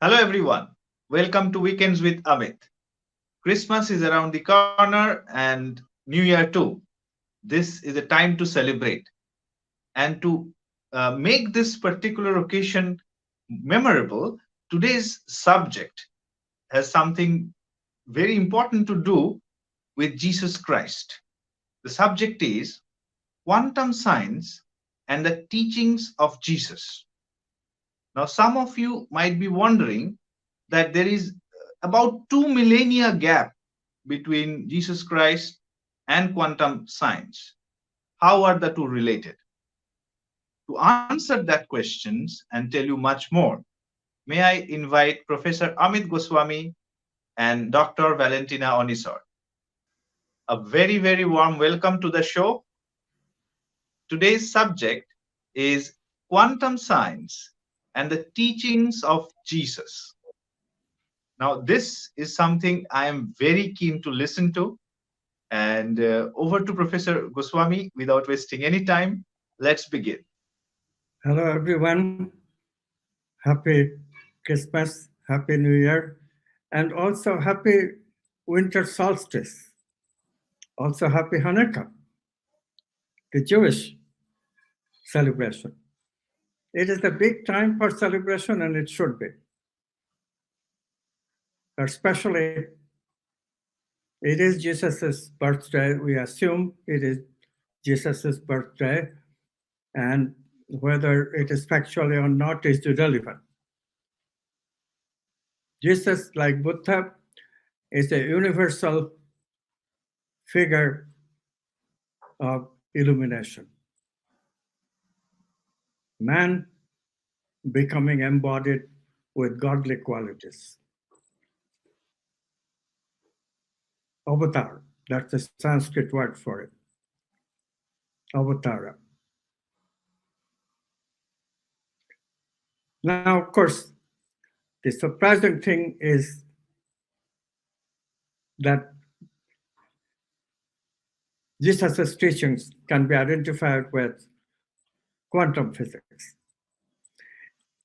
Hello, everyone. Welcome to Weekends with Amit. Christmas is around the corner and New Year too. This is a time to celebrate and to make this particular occasion memorable. Today's subject has something very important to do with Jesus Christ. The subject is quantum science and the teachings of Jesus. Now, some of you might be wondering that there is about 2 millennia gap between Jesus Christ and quantum science. How are the two related? To answer that questions and tell you much more, may I invite Professor Amit Goswami and Dr. Valentina Onisor. A very, very warm welcome to the show. Today's subject is quantum science and the teachings of Jesus. Now, this is something I am very keen to listen to. And over to Professor Goswami. Without wasting any time, let's begin. Hello, everyone. Happy Christmas, Happy New Year, and also Happy Winter Solstice. Also, Happy Hanukkah, the Jewish celebration. It is a big time for celebration, and it should be. Especially, it is Jesus' birthday. We assume it is Jesus' birthday, and whether it is factually or not is irrelevant. Jesus, like Buddha, is a universal figure of illumination. Man becoming embodied with godly qualities. Avatar, that's the Sanskrit word for it. Avatara. Now, of course, the surprising thing is that Jesus' teachings can be identified with quantum physics.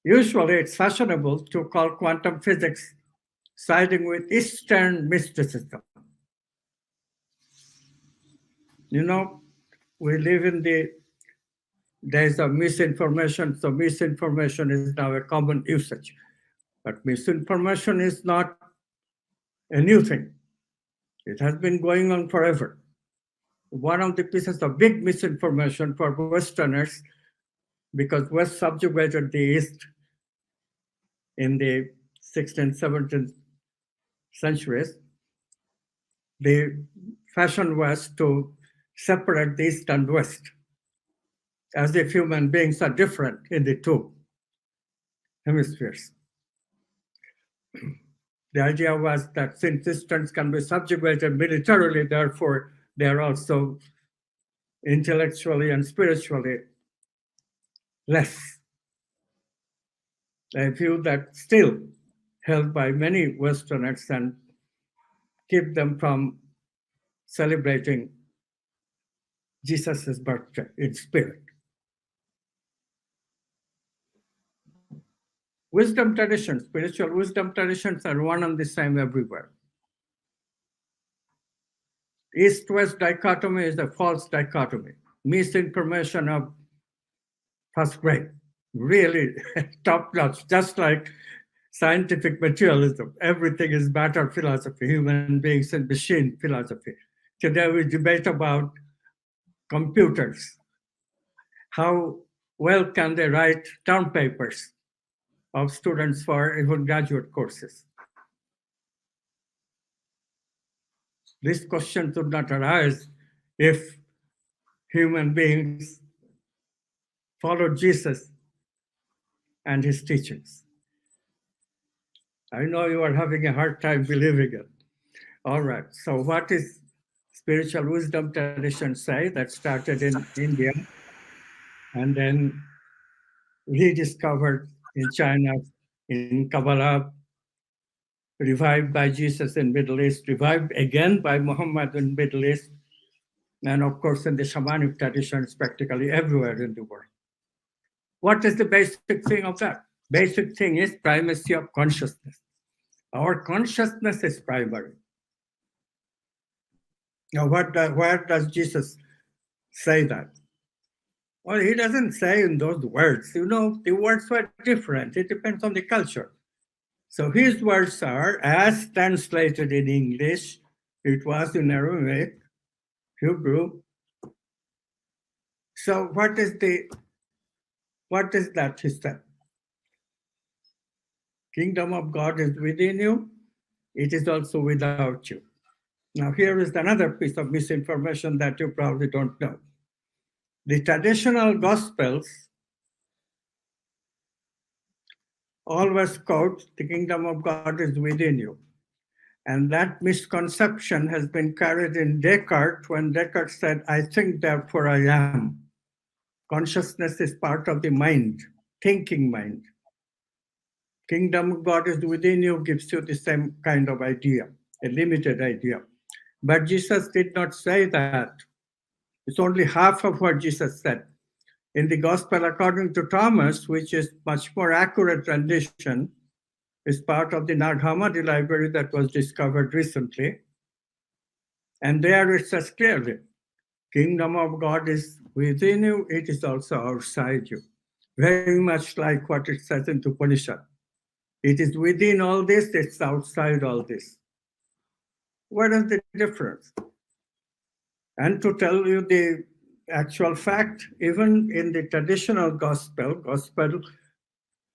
Usually, it's fashionable to call quantum physics siding with Eastern mysticism. You know, we live in the days of misinformation, so misinformation is now a common usage. But misinformation is not a new thing. It has been going on forever. One of the pieces of big misinformation for Westerners, because West subjugated the East in the 16th, 17th centuries, the fashion was to separate the East and West, as if human beings are different in the two hemispheres. The idea was that since Easterns can be subjugated militarily, therefore they are also intellectually and spiritually less. A view that still held by many Westerners and keep them from celebrating Jesus' birthday in spirit. Wisdom traditions, spiritual wisdom traditions are one and the same everywhere. East-West dichotomy is a false dichotomy. Misinformation of first grade, really top-notch, just like scientific materialism. Everything is matter philosophy, human beings and machine philosophy. Today we debate about computers. How well can they write term papers of students for even graduate courses? This question would not arise if human beings followed Jesus and his teachings. I know you are having a hard time believing it. All right, so what is spiritual wisdom tradition say that started in India and then rediscovered in China, in Kabbalah, revived by Jesus in Middle East, revived again by Muhammad in Middle East, and of course in the shamanic traditions practically everywhere in the world. What is the basic thing of that? basic thing is primacy of consciousness. Our consciousness is primary. Now, where does Jesus say that? Well, he doesn't say in those words. The words were different. It depends on the culture. So his words are, as translated in English, it was in Aramaic, Hebrew. So what is that he said? Kingdom of God is within you. It is also without you. Now here is another piece of misinformation that you probably don't know. The traditional gospels always quote the kingdom of God is within you. And that misconception has been carried in Descartes when Descartes said, I think, therefore I am. Consciousness is part of the mind, thinking mind. Kingdom of God is within you gives you the same kind of idea, a limited idea. But Jesus did not say that. It's only half of what Jesus said. In the Gospel according to Thomas, which is much more accurate rendition, is part of the Nag Hammadi library that was discovered recently. And there it says clearly, kingdom of God is within you, it is also outside you. Very much like what it says in Upanishad. It is within all this, it's outside all this. What is the difference? And to tell you the actual fact, even in the traditional gospel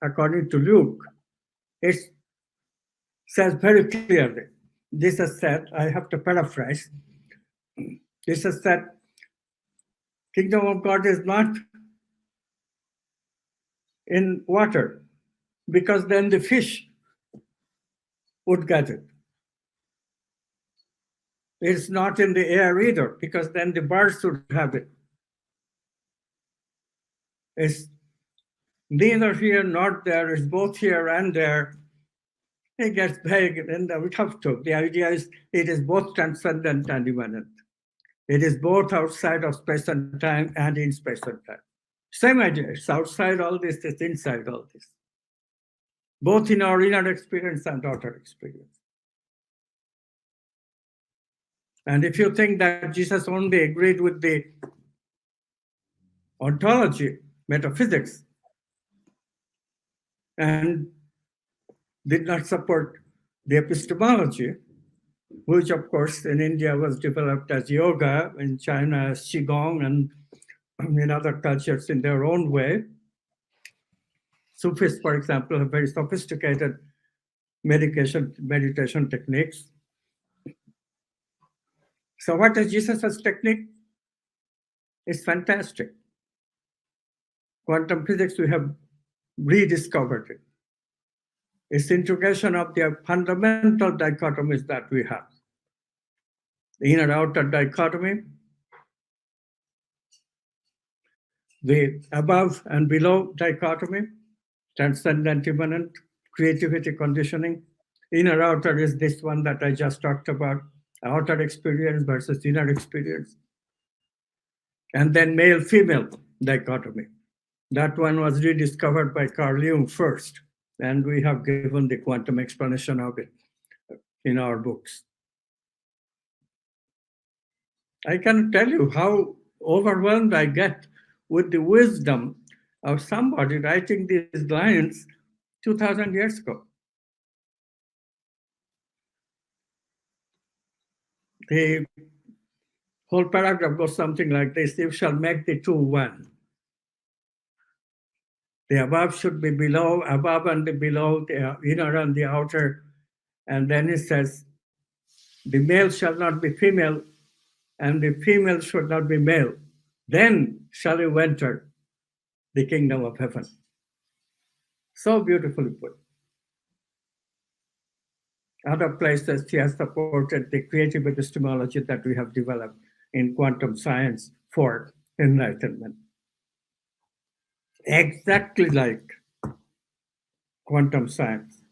according to Luke, it says very clearly, Jesus said, I have to paraphrase, Jesus said, kingdom of God is not in water, because then the fish would get it. It's not in the air either, because then the birds would have it. It's neither here nor there, it's both here and there. It gets vague, and we have to. The idea is it is both transcendent and immanent. It is both outside of space and time and in space and time. Same idea. It's outside all this, it's inside all this. Both in our inner experience and outer experience. And if you think that Jesus only agreed with the ontology, metaphysics, and did not support the epistemology, which of course in India was developed as yoga, in China as Qigong, and in other cultures in their own way. Sufis, for example, have very sophisticated meditation techniques. So what is Jesus' technique? It's fantastic. Quantum physics, we have rediscovered it. It's integration of the fundamental dichotomies that we have. The inner-outer dichotomy, the above and below dichotomy, transcendent, immanent, creativity, conditioning. Inner-outer is this one that I just talked about, outer experience versus inner experience. And then male-female dichotomy. That one was rediscovered by Carl Jung first, and we have given the quantum explanation of it in our books. I can tell you how overwhelmed I get with the wisdom of somebody writing these lines 2,000 years ago. The whole paragraph goes something like this: you shall make the two one. The above should be below, above and the below, the inner and the outer. And then it says, the male shall not be female, and the female should not be male. Then shall you enter the kingdom of heaven. So beautifully put. Other places he has supported the creative epistemology that we have developed in quantum science for enlightenment. Exactly like quantum science.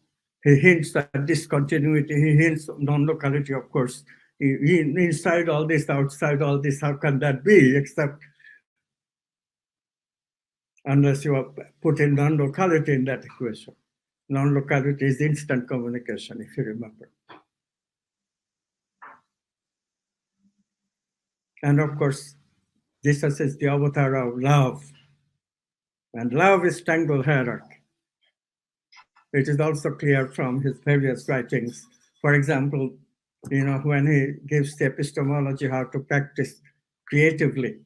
He hints at discontinuity, he hints non-locality, of course. Inside all this, outside all this, how can that be? Except unless you put in non-locality in that equation. Non-locality is instant communication, if you remember. And of course, Jesus is the avatar of love. And love is tangled hierarchy. It is also clear from his various writings. For example, when he gives the epistemology how to practice creatively,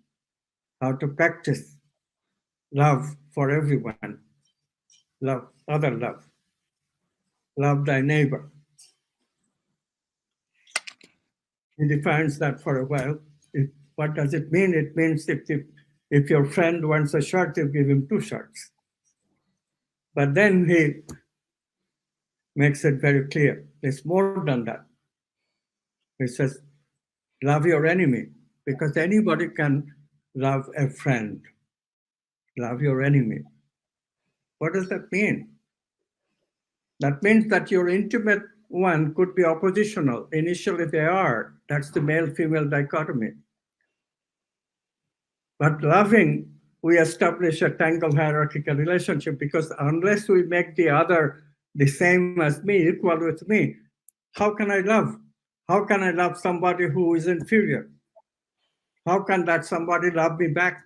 how to practice love for everyone, love, other love thy neighbor. He defines that for a while. What does it mean? It means if your friend wants a shirt, you give him two shirts. But then he makes it very clear. It's more than that. He says, love your enemy, because anybody can love a friend. Love your enemy. What does that mean? That means that your intimate one could be oppositional. Initially, they are. That's the male female dichotomy. But loving, we establish a tangled hierarchical relationship, because unless we make the other the same as me, equal with me, how can I love? How can I love somebody who is inferior? How can that somebody love me back?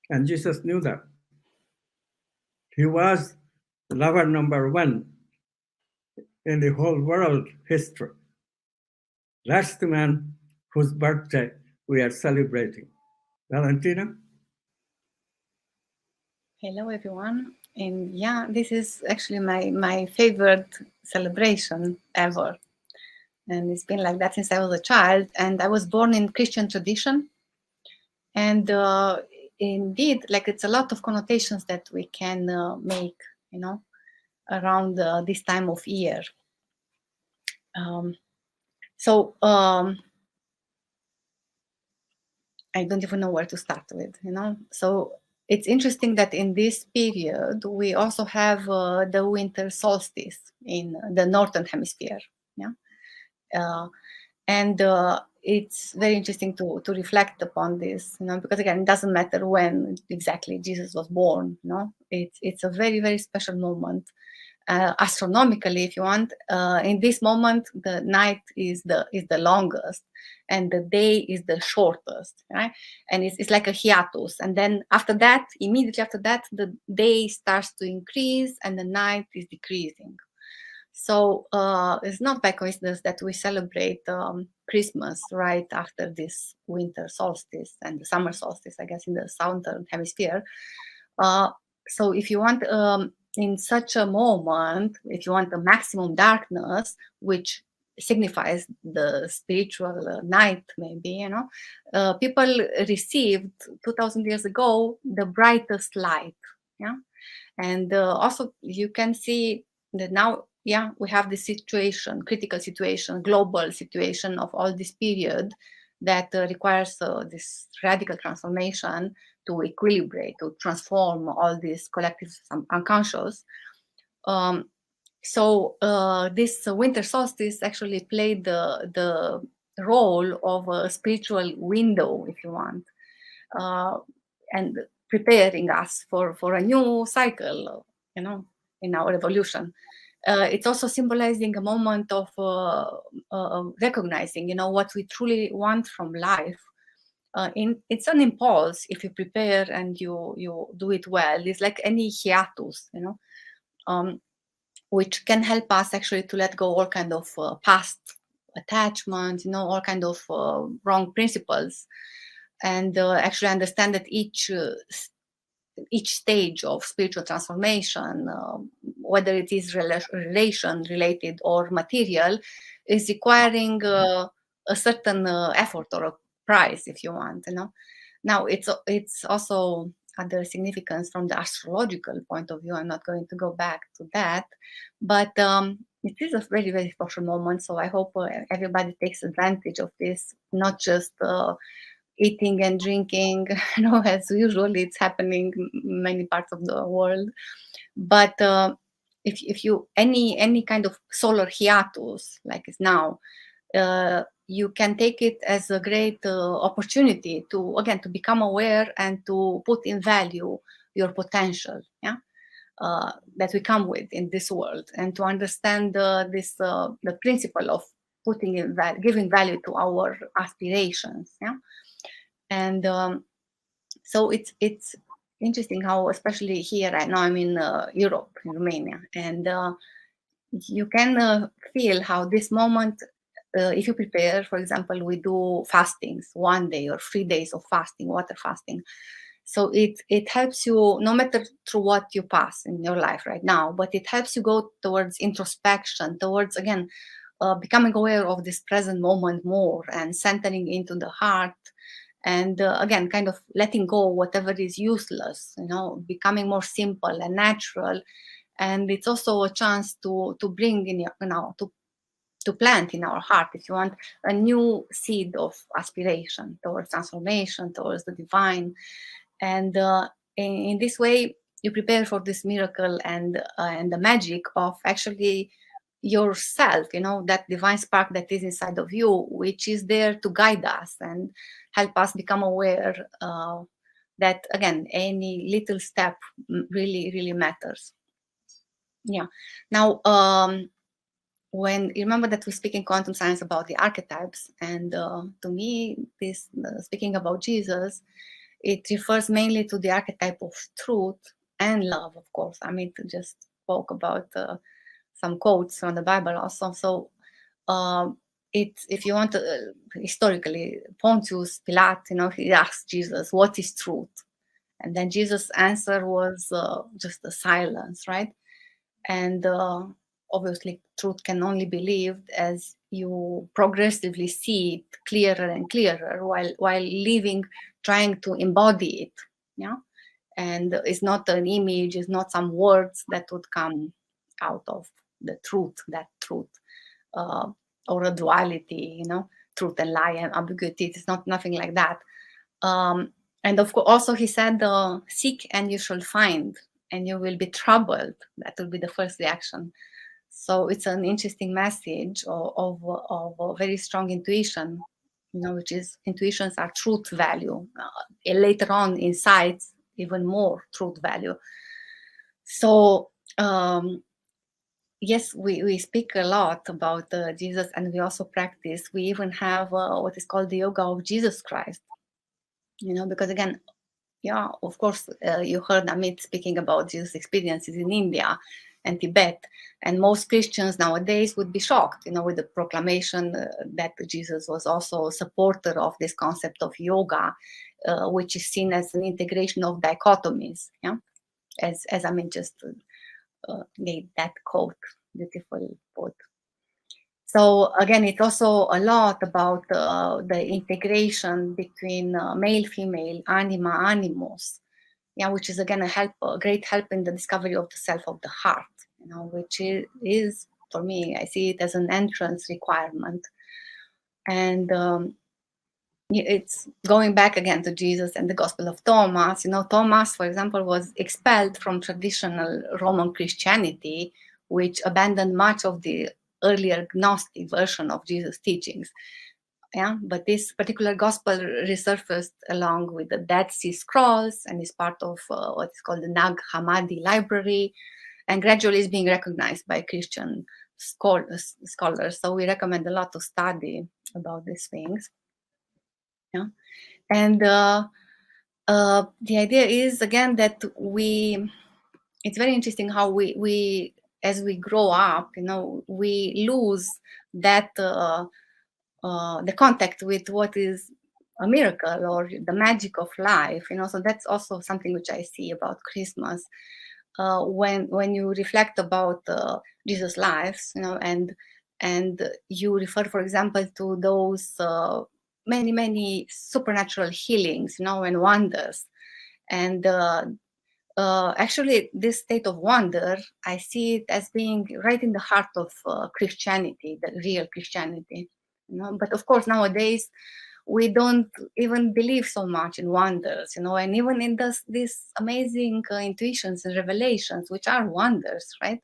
And Jesus knew that. He was lover number one in the whole world history. That's the man whose birthday we are celebrating. Valentina? Hello, everyone. And yeah, this is actually my favorite celebration ever. And it's been like that since I was a child. And I was born in Christian tradition. And indeed, like, it's a lot of connotations that we can make, around this time of year. So I don't even know where to start with, So it's interesting that in this period, we also have the winter solstice in the northern hemisphere. Yeah. And it's very interesting to reflect upon this, because again, it doesn't matter when exactly Jesus was born. It's a very, very special moment. Astronomically, if you want, in this moment, the night is the longest, and the day is the shortest, right? And it's like a hiatus. And then after that, immediately after that, the day starts to increase and the night is decreasing. So it's not by coincidence that we celebrate Christmas right after this winter solstice and the summer solstice, I guess, in the southern hemisphere. So if you want, in such a moment, if you want the maximum darkness, which signifies the spiritual night, maybe, people received 2000 years ago the brightest light. Yeah. And also you can see that now, yeah, we have this situation, critical situation, global situation of all this period that requires this radical transformation to equilibrate, to transform all these collective unconscious. So this winter solstice actually played the role of a spiritual window, if you want, and preparing us for a new cycle, in our evolution. It's also symbolizing a moment of recognizing, what we truly want from life. It's an impulse if you prepare and you do it well. It's like any hiatus, which can help us actually to let go all kind of past attachments, all kind of wrong principles, and actually understand that each stage of spiritual transformation, whether it is relation related or material, is requiring a certain effort or a price, if you want. Now it's also other significance from the astrological point of view. I'm not going to go back to that, but it is a very, very special moment. So I hope everybody takes advantage of this, not just eating and drinking, as usually it's happening in many parts of the world. But if you any kind of solar hiatus like it's now, you can take it as a great opportunity to, again, to become aware and to put in value your potential, yeah, that we come with in this world, and to understand the principle of putting in giving value to our aspirations, yeah. And so it's interesting how, especially here right now, I'm in Europe, in Romania, and you can feel how this moment, if you prepare, for example, we do fastings, 1 day or 3 days of fasting, water fasting. So it helps you, no matter through what you pass in your life right now, but it helps you go towards introspection, towards, again, becoming aware of this present moment more, and centering into the heart, and again, kind of letting go whatever is useless, becoming more simple and natural. And it's also a chance to bring in your, to plant in our heart, if you want, a new seed of aspiration towards transformation, towards the divine. And in this way, you prepare for this miracle and the magic of actually yourself, that divine spark that is inside of you, which is there to guide us and help us become aware that, again, any little step really, really matters. Yeah. Now, when you remember that we speak in quantum science about the archetypes, and to me, this speaking about Jesus, it refers mainly to the archetype of truth and love, of course. I mean, just spoke about some quotes from the Bible also. So it's, if you want to, historically, Pontius Pilate, he asked Jesus, what is truth? And then Jesus' answer was just a silence, right? And obviously, truth can only be lived as you progressively see it clearer and clearer, while living, trying to embody it. Yeah, and it's not an image, it's not some words that would come out of the truth, that truth, or a duality, truth and lie and ambiguity. It's not nothing like that. And of course, also he said, "Seek and you shall find, and you will be troubled." That will be the first reaction. So it's an interesting message of a very strong intuition, which is, intuitions are truth value. And later on, insights, even more truth value. So yes, we speak a lot about Jesus, and we also practice. We even have what is called the yoga of Jesus Christ. Because, again, yeah, of course, you heard Amit speaking about Jesus' experiences in India and Tibet, and most Christians nowadays would be shocked, with the proclamation that Jesus was also a supporter of this concept of yoga, which is seen as an integration of dichotomies. Yeah, as Amit just made that quote, beautiful quote. So again, it's also a lot about the integration between male, female, anima, animus, yeah, which is, again, a great help in the discovery of the self of the heart, which is, for me, I see it as an entrance requirement. And it's going back again to Jesus and the Gospel of Thomas. Thomas, for example, was expelled from traditional Roman Christianity, which abandoned much of the earlier Gnostic version of Jesus' teachings. Yeah, but this particular gospel resurfaced along with the Dead Sea Scrolls and is part of what is called the Nag Hammadi library, and gradually is being recognized by Christian scholars. So we recommend a lot to study about these things. Yeah, and the idea is, again, that it's very interesting how we as we grow up, we lose that the contact with what is a miracle or the magic of life. So that's also something which I see about Christmas. When you reflect about Jesus' lives, and you refer, for example, to those many supernatural healings, and wonders, and actually, this state of wonder, I see it as being right in the heart of Christianity, the real Christianity. But of course, nowadays we don't even believe so much in wonders, and even in these amazing intuitions and revelations, which are wonders, right?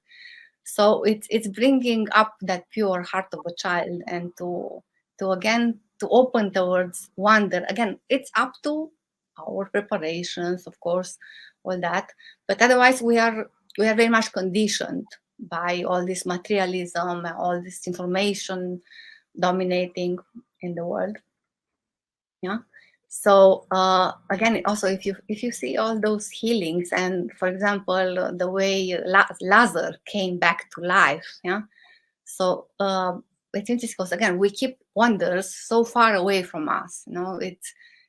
So it's bringing up that pure heart of a child, and to to open towards wonder. Again, it's up to our preparations, of course, all that. But otherwise, we are very much conditioned by all this materialism, all this information dominating in the world. Yeah. So again, also if you see all those healings, and for example, the way Lazarus came back to life, yeah. So it's interesting because again, we keep wonders so far away from us.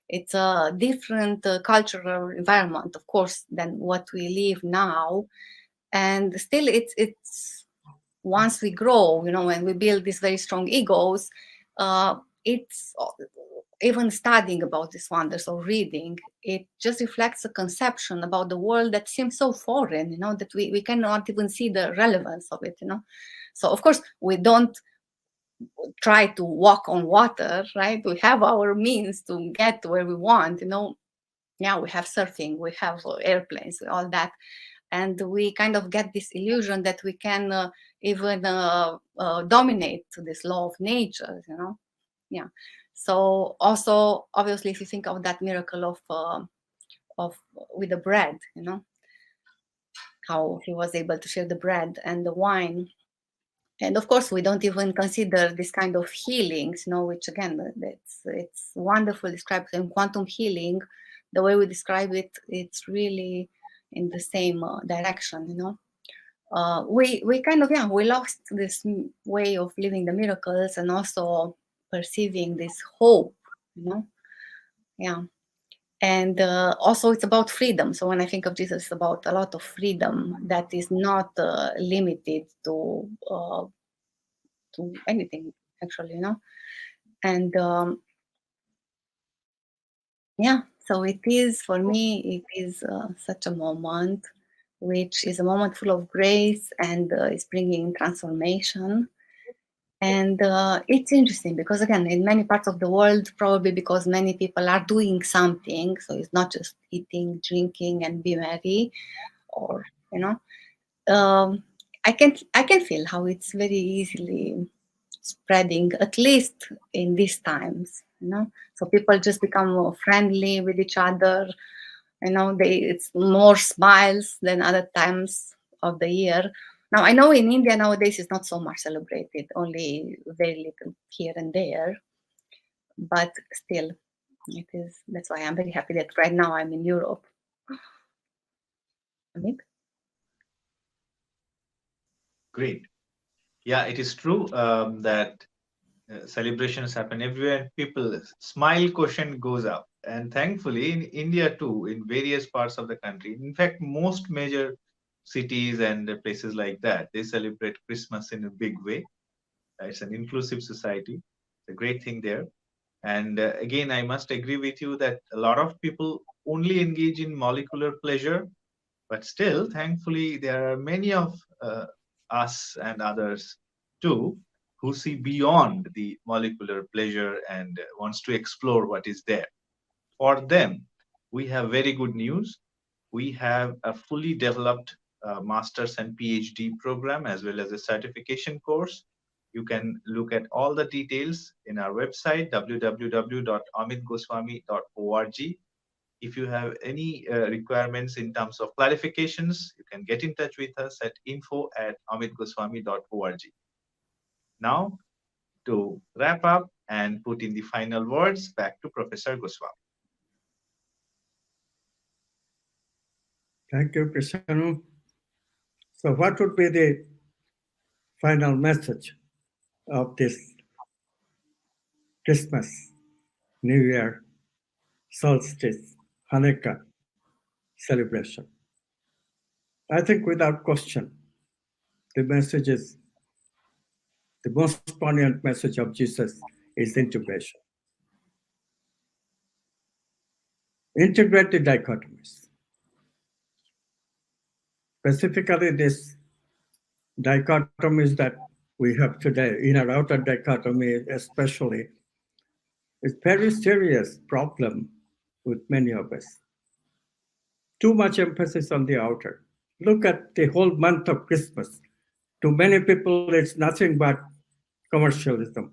It's a different cultural environment, of course, than what we live now, and still, it's once we grow, when we build these very strong egos, it's even studying about these wonders or reading, it just reflects a conception about the world that seems so foreign, that we cannot even see the relevance of it. So of course we don't try to walk on water, right? We have our means to get to where we want. Yeah, we have surfing, we have airplanes, all that, and we kind of get this illusion that we can even dominate this law of nature. Yeah. So also, obviously, if you think of that miracle of with the bread, how he was able to share the bread and the wine. And of course, we don't even consider this kind of healings, which again, it's wonderful described in quantum healing. The way we describe it, it's really in the same direction. We kind of, we lost this way of living the miracles and also perceiving this hope. Yeah. And also it's about freedom. So when I think of Jesus, it's about a lot of freedom that is not limited to anything, actually, And yeah, so it is, for me, it is such a moment, which is a moment full of grace and is bringing transformation. And it's interesting because, again, in many parts of the world, probably because many people are doing something, so it's not just eating, drinking, and be merry, or I can feel how it's very easily spreading, at least in these times. So people just become more friendly with each other. It's more smiles than other times of the year. Now, I know in India nowadays it's not so much celebrated, only very little here and there, but still, it is. That's why I'm very happy that right now I'm in Europe. Amit? Great. Yeah, it is true that celebrations happen everywhere and people smile quotient goes up, and thankfully in India too, in various parts of the country, in fact most major cities and places like that, they celebrate Christmas in a big way. It's an inclusive society. It's a great thing there. And again, I must agree with you that a lot of people only engage in molecular pleasure, but still, thankfully, there are many of us and others too who see beyond the molecular pleasure and wants to explore what is there. For them, we have very good news. We have a fully developed master's and PhD program as well as a certification course. You can look at all the details in our website www.amitgoswami.org. If you have any requirements in terms of clarifications, you can get in touch with us at info@amitgoswami.org. Now, to wrap up and put in the final words, back to Professor Goswami. Thank you, Krishanu. So what would be the final message of this Christmas, New Year, solstice, Hanukkah celebration? I think without question, the message is, the most poignant message of Jesus is integration. Integrate the dichotomies. Specifically, this dichotomies that we have today, inner outer dichotomy especially, is very serious problem with many of us. Too much emphasis on the outer. Look at the whole month of Christmas. To many people, it's nothing but commercialism.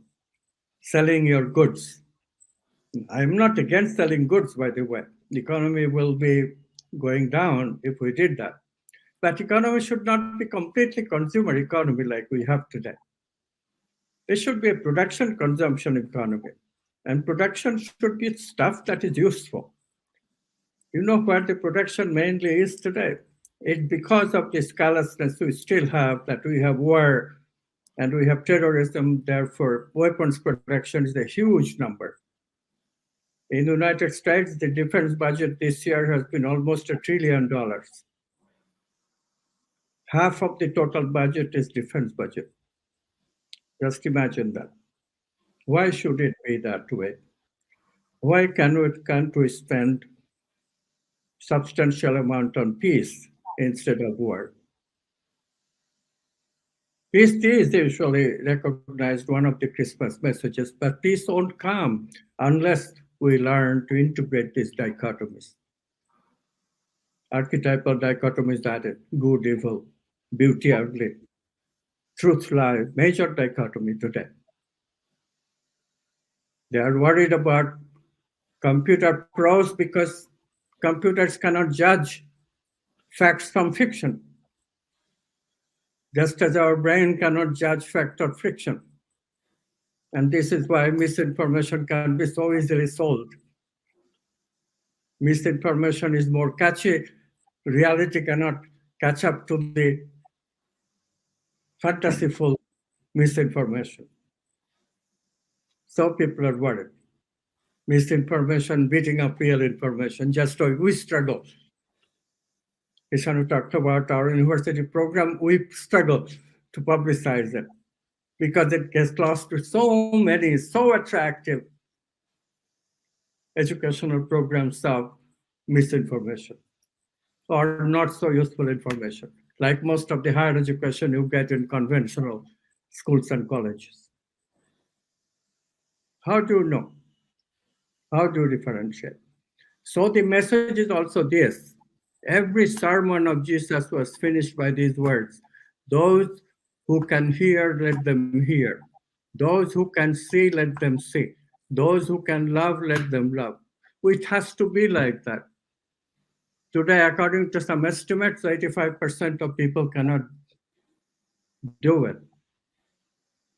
selling your goods. I'm not against selling goods, by the way. The economy will be going down if we did that. But economy should not be completely consumer economy like we have today. It should be a production consumption economy. And production should be stuff that is useful. You know what the production mainly is today? It's because of this callousness we still have, that we have war and we have terrorism. Therefore, weapons production is a huge number. In the United States, the defense budget this year has been almost $1 trillion. Half of the total budget is defense budget. Just imagine that. Why should it be that way? Why can't we spend substantial amount on peace instead of war? Peace is usually recognized one of the Christmas messages, but peace won't come unless we learn to integrate these dichotomies. Archetypal dichotomies added, good, evil, beauty, ugly, truth, lie, major dichotomy today. They are worried about computer pros because computers cannot judge facts from fiction, just as our brain cannot judge fact or fiction. And this is why misinformation can be so easily sold. Misinformation is more catchy. Reality cannot catch up to the fantasyful misinformation. So people are worried. Misinformation beating up real information, just like we struggle. Ishanu talked about our university program, we struggle to publicize it because it gets lost to so many, so attractive educational programs of misinformation or not so useful information, like most of the higher education you get in conventional schools and colleges. How do you know? How do you differentiate? So the message is also this. Every sermon of Jesus was finished by these words. Those who can hear, let them hear. Those who can see, let them see. Those who can love, let them love. It has to be like that. Today, according to some estimates, 85% of people cannot do it.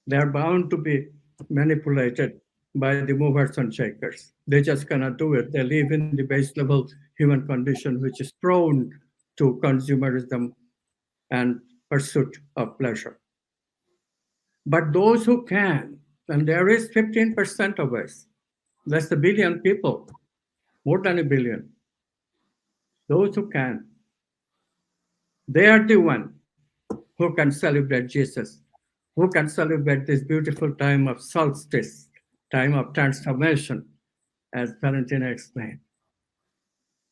They are bound to be manipulated by the movers and shakers. They just cannot do it. They live in the base level human condition, which is prone to consumerism and pursuit of pleasure. But those who can, and there is 15% of us, that's a billion people, more than a billion, those who can, they are the one who can celebrate Jesus, who can celebrate this beautiful time of solstice, time of transformation, as Valentina explained.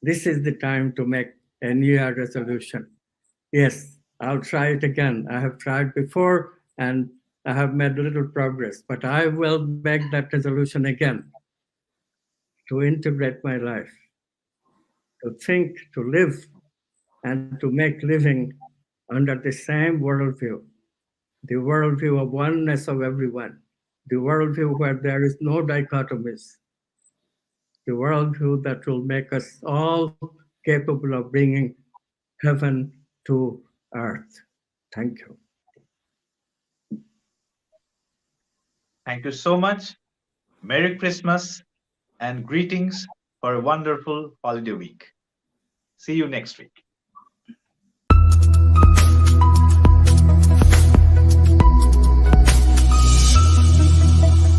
This is the time to make a New Year resolution. Yes, I'll try it again. I have tried before and I have made little progress, but I will make that resolution again to integrate my life, to think, to live, and to make living under the same worldview, the worldview of oneness of everyone, the worldview where there is no dichotomies, the worldview that will make us all capable of bringing heaven to earth. Thank you. Thank you so much. Merry Christmas and greetings for a wonderful holiday week. See you next week.